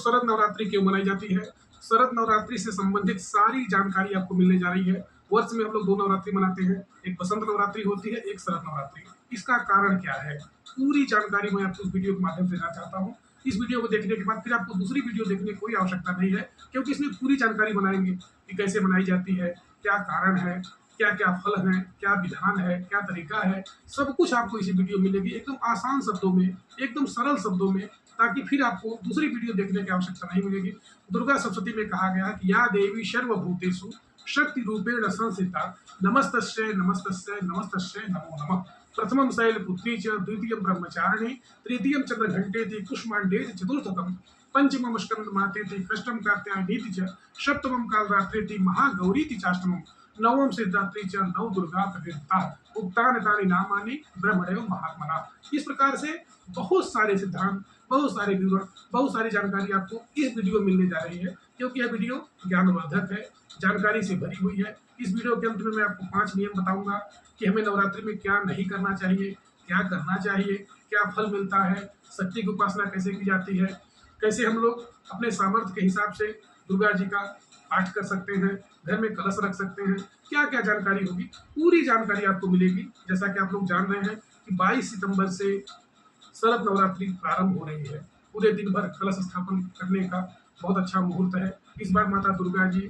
शरद नवरात्रि क्यों मनाई जाती है, शरद नवरात्रि से संबंधित सारी जानकारी आपको मिलने जा रही है। वर्ष में हम लोग 2 नवरात्रि मनाते हैं, एक बसंत नवरात्रि होती है, एक शरद नवरात्रि। इसका कारण क्या है, पूरी जानकारी मैं आपको इस वीडियो के माध्यम से देना चाहता हूँ। इस वीडियो को देखने के बाद फिर आपको दूसरी वीडियो देखने की कोई आवश्यकता नहीं है, क्योंकि इसमें पूरी जानकारी बनाएंगे कि कैसे मनाई जाती है, क्या कारण है, क्या-क्या फल हैं, क्या विधान है, क्या तरीका है, सब कुछ आपको इसी वीडियो में मिलेगी एकदम आसान शब्दों में, एकदम सरल शब्दों में, ताकि फिर आपको दूसरी वीडियो देखने की आवश्यकता नहीं मिलेगी। दुर्गा सप्तशती में कहा गया है कि या देवी सर्वभूतेषु शक्ति रूपेण संस्थिता नमस्तस्यै नमस्तस्यै नमस्तस्यै नमो नमः। प्रथमं शैलपुत्री च द्वितीयं ब्रह्मचारिणी तृतीयं चंद्रघंटेति कुष्मांडेति चतुर्थकं पंचमं स्कंदमातेति षष्ठं कात्यायनीति च सप्तमं कालरात्रेति महागौरीति चाष्टमं नवम सिद्धात्री च नव दुर्गा प्रकृता उक्तानि तानि नामानि ब्रह्मणेव महात्मना। इस प्रकार से बहुत सारे सिद्धांत, बहुत सारे विवरण, बहुत सारी जानकारी आपको इस वीडियो में मिलने जा रही है, क्योंकि यह वीडियो ज्ञानवर्धक है, जानकारी से भरी हुई है। इस वीडियो के अंत में मैं आपको 5 नियम बताऊंगा कि हमें नवरात्रि में क्या नहीं करना चाहिए, क्या करना चाहिए, क्या फल मिलता है, शक्ति की उपासना कैसे की जाती है, कैसे हम लोग अपने सामर्थ्य के हिसाब से दुर्गा जी का पाठ कर सकते हैं, घर में कलश रख सकते हैं, क्या क्या जानकारी होगी, पूरी जानकारी आपको मिलेगी। जैसा कि आप लोग जान रहे हैं कि 22 सितंबर से शरद नवरात्रि प्रारंभ हो रही है। पूरे दिन भर कलश स्थापन करने का बहुत अच्छा मुहूर्त है। इस बार माता दुर्गा जी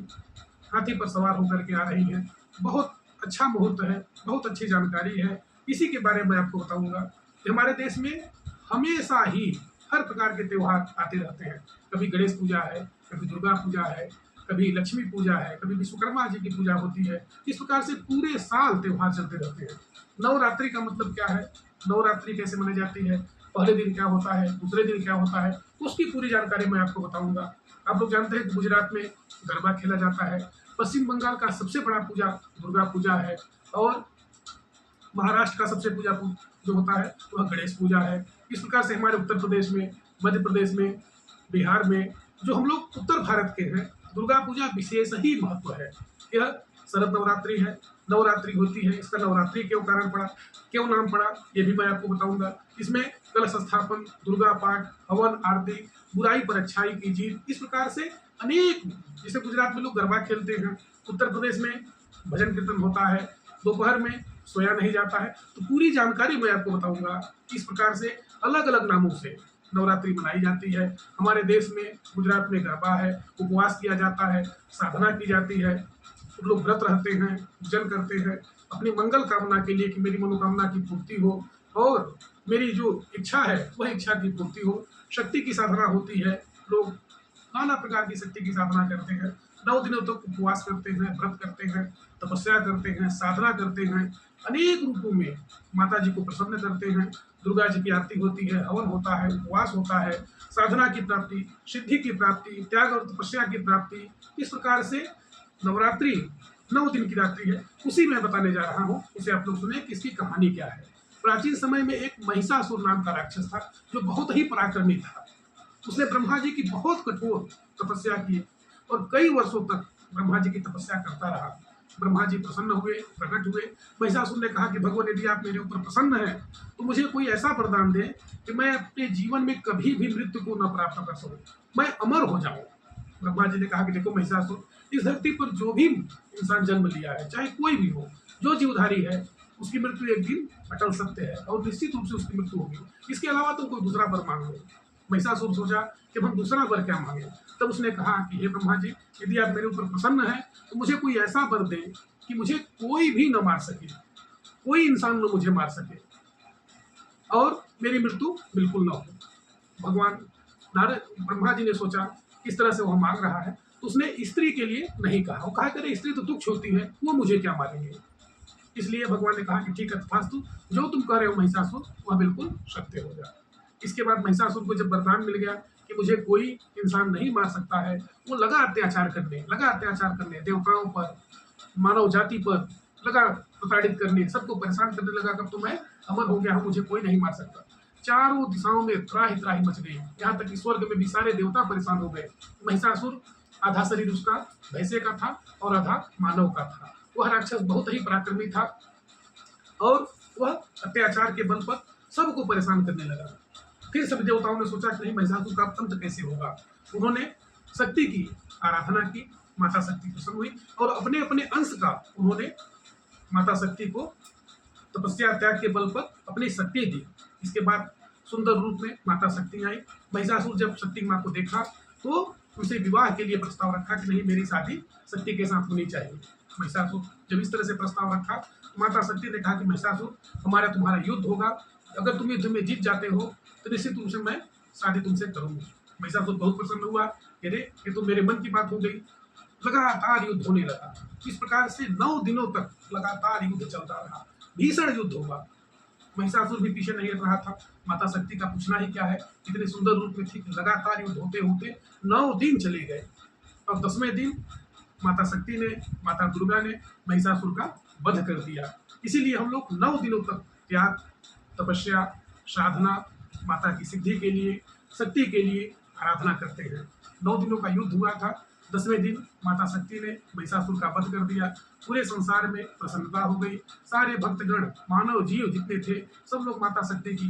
हाथी पर सवार होकर के आ रही हैं। बहुत अच्छा मुहूर्त है, बहुत अच्छी जानकारी है। इसी के बारे में आपको बताऊंगा कि हमारे देश में हमेशा ही हर प्रकार के त्यौहार आते रहते हैं। कभी गणेश पूजा है, कभी दुर्गा पूजा है, कभी लक्ष्मी पूजा है, कभी विश्वकर्मा जी की पूजा होती है। इस प्रकार से पूरे साल त्यौहार चलते रहते हैं। नवरात्रि का मतलब क्या है, नवरात्रि कैसे मनाई जाती है, पहले दिन क्या होता है, दूसरे दिन क्या होता है, उसकी पूरी जानकारी मैं आपको बताऊंगा। आप लोग जानते हैं कि गुजरात में गरबा खेला जाता है, पश्चिम बंगाल का सबसे बड़ा पूजा दुर्गा पूजा है, और महाराष्ट्र का सबसे पूजा जो होता है वह गणेश पूजा है। इस प्रकार से हमारे उत्तर प्रदेश में, मध्य प्रदेश में, बिहार में, जो हम लोग उत्तर भारत के हैं, दुर्गा पूजा विशेष ही महत्व है। यह शरद नवरात्रि है, नवरात्रि होती है। इसका नवरात्रि क्यों कारण पड़ा, क्यों नाम पड़ा, ये भी मैं आपको बताऊंगा। इसमें कलश स्थापन, दुर्गा पाठ, हवन, आरती, बुराई पर अच्छाई की जीत, इस प्रकार से अनेक, जैसे गुजरात में लोग गरबा खेलते हैं, उत्तर प्रदेश में भजन कीर्तन होता है, दोपहर में सोया नहीं जाता है। तो पूरी जानकारी मैं आपको बताऊंगा। इस प्रकार से अलग अलग नामों से नवरात्रि मनाई जाती है। हमारे देश में गुजरात में गरबा है, उपवास किया जाता है, साधना की जाती है, लोग व्रत रहते हैं, पूजन करते हैं अपनी मंगल कामना के लिए कि मेरी मनोकामना की पूर्ति हो और मेरी जो इच्छा है वह इच्छा की पूर्ति हो। शक्ति की साधना होती है, लोग नाना प्रकार की शक्ति की साधना करते हैं, 9 दिनों तक उपवास करते हैं, व्रत करते हैं, तपस्या करते हैं, साधना करते हैं, अनेक रूपों में माता जी को प्रसन्न करते हैं। दुर्गा जी की आरती होती है, हवन होता है, उपवास होता है, साधना की प्राप्ति, सिद्धि की प्राप्ति, त्याग और तपस्या की प्राप्ति। इस प्रकार से नवरात्रि 9 दिन की रात्रि है, उसी में बताने जा रहा हूँ। उसे आप लोग सुने कि इसकी कहानी क्या है। प्राचीन समय में एक महिषासुर नाम का राक्षस था, जो बहुत ही पराक्रमी था। उसने ब्रह्मा जी की बहुत कठोर तपस्या की और कई वर्षों तक ब्रह्मा जी की तपस्या करता रहा। ब्रह्मा जी प्रसन्न हुए, प्रकट हुए। महिषासुर ने कहा कि भगवान, यदि आप मेरे ऊपर प्रसन्न हैं तो मुझे कोई ऐसा वरदान दे कि मैं अपने जीवन में कभी भी मृत्यु को न प्राप्त कर सकूं, मैं अमर हो जाऊं। ब्रह्मा जी ने कहा कि देखो महिषासुर, इस धरती पर जो भी इंसान जन्म लिया है, चाहे कोई भी हो, जो जीवधारी है, उसकी मृत्यु एक दिन अटल सत्य है और निश्चित रूप से उसकी मृत्यु होगी। इसके अलावा तुम कोई दूसरा वर मांग लो। महिषासुर सोचा कि हम दूसरा वर क्या मांगे। तब उसने कहा कि हे ब्रह्मा जी, यदि आप मेरे ऊपर प्रसन्न हैं तो मुझे कोई ऐसा वर दें कि मुझे कोई भी न मार सके, कोई इंसान न मुझे मार सके और मेरी मृत्यु बिल्कुल न हो। भगवान नारद ब्रह्मा जी ने सोचा किस तरह से वह मांग रहा है, तो उसने स्त्री के लिए नहीं कहा। वो कहा करे स्त्री तो तुच्छ होती है, वो मुझे क्या मारेंगे। इसलिए भगवान ने कहा कि ठीक है, तथास्तु, जो तुम कह रहे हो महिषासुर, वह बिल्कुल सत्य हो जाए। इसके बाद महिषासुर को जब वरदान मिल गया कि मुझे कोई इंसान नहीं मार सकता है, वो लगा अत्याचार करने देवताओं पर, मानव जाति पर लगा प्रताड़ित करने, सबको परेशान करने लगा। कब तो मैं अमर हो गया हूँ, मुझे कोई नहीं मार सकता। चारों दिशाओं में त्राही त्राही मच गई, यहाँ तक कि स्वर्ग में भी सारे देवता परेशान हो गए। महिषासुर आधा शरीर उसका भैंसे का था और आधा मानव का था। वह राक्षस बहुत ही पराक्रमी था और वह अत्याचार के बल पर सबको परेशान करने लगा। फिर सभी देवताओं ने सोचा कि नहीं, महिषासुर का अंत कैसे होगा। उन्होंने शक्ति की आराधना की, माता शक्ति प्रसन्न हुई और अपने अपने अंश का उन्होंने माता शक्ति को तपस्या त्याग के बल पर अपनी शक्ति दी। इसके बाद सुंदर रूप में माता शक्ति आई। महिषासुर जब शक्ति माँ को देखा तो उनसे विवाह के लिए प्रस्ताव रखा कि नहीं, मेरी शादी शक्ति के साथ होनी चाहिए। महिषासुर जब इस तरह से प्रस्ताव रखा तो माता शक्ति ने कहा कि महिषासुर, हमारा तुम्हारा युद्ध होगा, अगर तुम युद्ध में जीत जाते हो तो निश्चित रूप से मैं शादी तुमसे करूंगी। महिषासुर बहुत प्रसन्न हुआ, अरे ये तो मेरे मन की बात हो गई। लगातार युद्ध होने लगा। इस प्रकार से 9 दिनों तक लगातार युद्ध चलता रहा, भीषण युद्ध हुआ। महिषासुर भी पीछे नहीं हट रहा था। माता शक्ति का पूछना ही क्या है, इतने सुंदर रूप में थी कि लगातार युद्ध होते होते 9 दिन चले गए और 10वें दिन माता शक्ति ने, माता दुर्गा ने महिषासुर का वध कर दिया। इसीलिए हम लोग 9 दिनों तक त्याग, तपस्या, साधना, माता की सिद्धि के लिए, शक्ति के लिए आराधना करते हैं। 9 दिनों का युद्ध हुआ था। 10वें दिन माता शक्ति ने महिषासुर का वध कर दिया। पूरे संसार में प्रसन्नता हो गई। सारे भक्तगण, मानव जीव जितने थे, सब लोग माता शक्ति की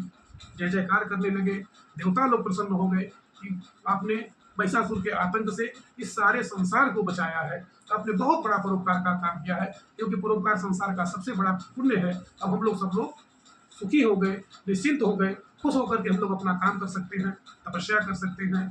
जय जयकार करने लगे। देवता लोग प्रसन्न हो गए कि आपने महिषासुर के आतंक से इस सारे संसार को बचाया है, आपने बहुत बड़ा परोपकार का काम किया है, क्योंकि परोपकार संसार का सबसे बड़ा पुण्य है। अब हम लोग सब लोग सुखी हो गए, निश्चिंत हो गए, खुश होकर के हम लोग अपना काम कर सकते हैं, तपस्या कर सकते हैं,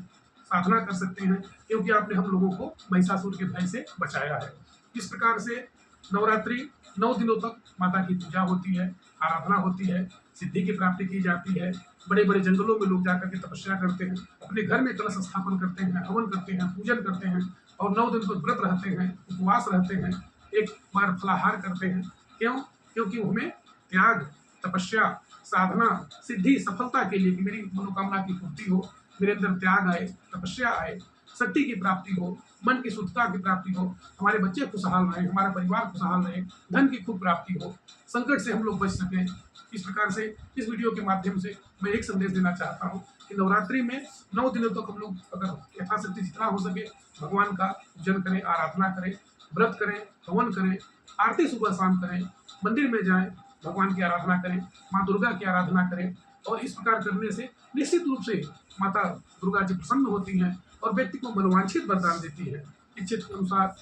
साधना कर सकते हैं, क्योंकि आपने हम लोगों को महिषासुर के भय से बचाया है। इस प्रकार से नवरात्रि 9 दिनों तक माता की पूजा होती है, आराधना होती है, सिद्धि की प्राप्ति की जाती है। बड़े बड़े जंगलों में लोग जाकर के तपस्या करते हैं, अपने घर में कलश स्थापन करते हैं, हवन करते हैं, पूजन करते हैं और 9 दिन तक व्रत रहते हैं, उपवास रहते हैं, एक बार फलाहार करते हैं। क्यों? क्योंकि हमें त्याग, तपस्या, साधना, सिद्धि, सफलता के लिए कि मेरी मनोकामना की पूर्ति हो, मेरे अंदर त्याग आए, तपस्या आए, शक्ति की प्राप्ति हो, मन की शुद्धता की प्राप्ति हो, हमारे बच्चे खुशहाल रहे, हमारा परिवार खुशहाल रहे, धन की खूब प्राप्ति हो, संकट से हम लोग बच सकें। इस प्रकार से इस वीडियो के माध्यम से मैं एक संदेश देना चाहता हूँ कि नवरात्रि में 9 दिनों तक हम लोग अगर यथाशक्ति जितना हो सके भगवान का पूजन करें, आराधना करें, व्रत करें, हवन करें, आरती सुबह शाम करें, मंदिर में जाएं, भगवान की आराधना करें, माँ दुर्गा की आराधना करें। और इस प्रकार करने से निश्चित रूप से माता दुर्गा जी प्रसन्न होती हैं और व्यक्ति को मनोवांछित वरदान देती है। इच्छित अनुसार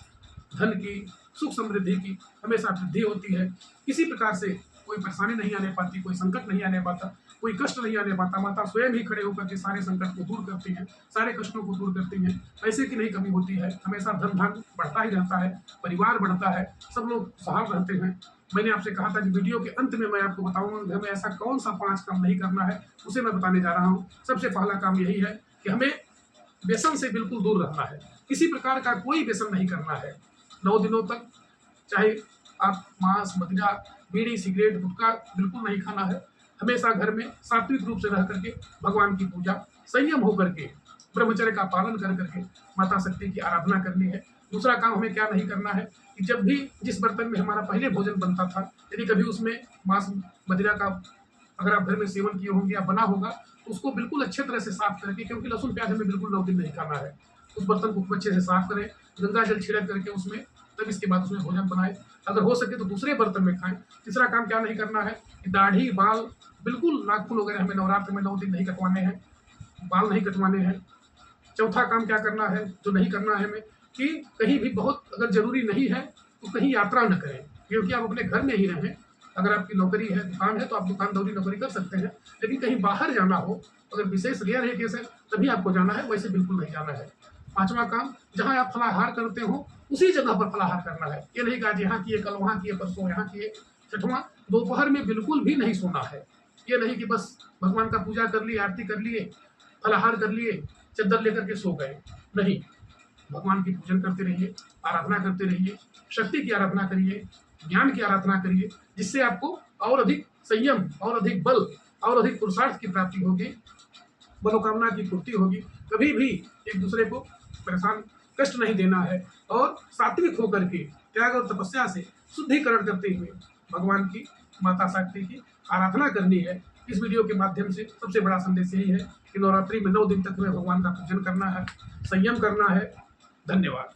धन की, सुख समृद्धि की हमेशा वृद्धि होती है। किसी प्रकार से कोई परेशानी नहीं आने पाती, कोई संकट नहीं आने पाता, कोई कष्ट नहीं आने पाता। माता स्वयं ही खड़े होकर के सारे संकट को दूर करती हैं, सारे कष्टों को दूर करती हैं। पैसे की नहीं कमी होती है, हमेशा धन धान बढ़ता ही रहता है, परिवार बढ़ता है, सब लोग खुशहाल रहते हैं। मैंने आपसे कहा था कि वीडियो के अंत में मैं आपको बताऊंगा हमें ऐसा कौन सा 5 काम नहीं करना है, उसे मैं बताने जा रहा हूँ। सबसे पहला काम यही है कि हमें व्यसन से बिल्कुल दूर रहना है, किसी प्रकार का कोई व्यसन नहीं करना है। 9 दिनों तक चाहे आप मांस, मदिरा, बीड़ी, सिगरेट, गुटखा बिल्कुल नहीं खाना है। हमेशा घर में सात्विक रूप से रह करके भगवान की पूजा, संयम होकर के, ब्रह्मचर्य का पालन कर करके माता शक्ति की आराधना करनी है। दूसरा काम हमें क्या नहीं करना है कि जब भी जिस बर्तन में हमारा पहले भोजन बनता था, यदि कभी उसमें मांस, मदिरा का अगर आप घर में सेवन किए होंगे या बना होगा तो उसको बिल्कुल अच्छे तरह से साफ करके, क्योंकि लहसुन प्याज हमें बिल्कुल 9 दिन नहीं खाना है, उस बर्तन को खूब अच्छे से साफ करें, गंगा जल छिड़क करके उसमें, तब इसके बाद उसमें भोजन बनाए। अगर हो सके तो दूसरे बर्तन में खाएं। तीसरा काम क्या नहीं करना है कि दाढ़ी, बाल, बिल्कुल नाखून वगैरह हमें नवरात्र में 9 दिन नहीं कटवाने हैं, बाल नहीं कटवाने हैं। चौथा काम क्या करना है, जो नहीं करना है हमें, कि कहीं भी बहुत अगर जरूरी नहीं है तो कहीं यात्रा न करें, क्योंकि आप अपने घर में ही रहें। अगर आपकी नौकरी है, दुकान है, तो आप दुकान दौरी नौकरी कर सकते हैं, लेकिन कहीं बाहर जाना हो, अगर विशेष रेयर है केस है, तभी आपको जाना है, वैसे बिल्कुल नहीं जाना है। 5वां काम, जहाँ आप फलाहार करते हो उसी जगह पर फलाहार करना है। ये नहीं कहा आज यहाँ किए, कल वहाँ किए, परसों यहाँ किए। 6वां, दोपहर में बिल्कुल भी नहीं सोना है। ये नहीं कि बस भगवान का पूजा कर लिए, आरती कर लिए, फलाहार कर लिए, चद्दर लेकर के सो गए, नहीं। भगवान की पूजन करते रहिए, आराधना करते रहिए, शक्ति की आराधना करिए, ज्ञान की आराधना करिए, जिससे आपको और अधिक संयम, और अधिक बल, और अधिक पुरुषार्थ की प्राप्ति होगी, मनोकामना की पूर्ति होगी। कभी भी एक दूसरे को परेशान, कष्ट नहीं देना है और सात्विक होकर के त्याग और तपस्या से शुद्धिकरण करते हुए भगवान की, माता शक्ति की आराधना करनी है। इस वीडियो के माध्यम से सबसे बड़ा संदेश यही है कि नवरात्रि में 9 दिन तक हमें भगवान का पूजन करना है, संयम करना है। धन्यवाद।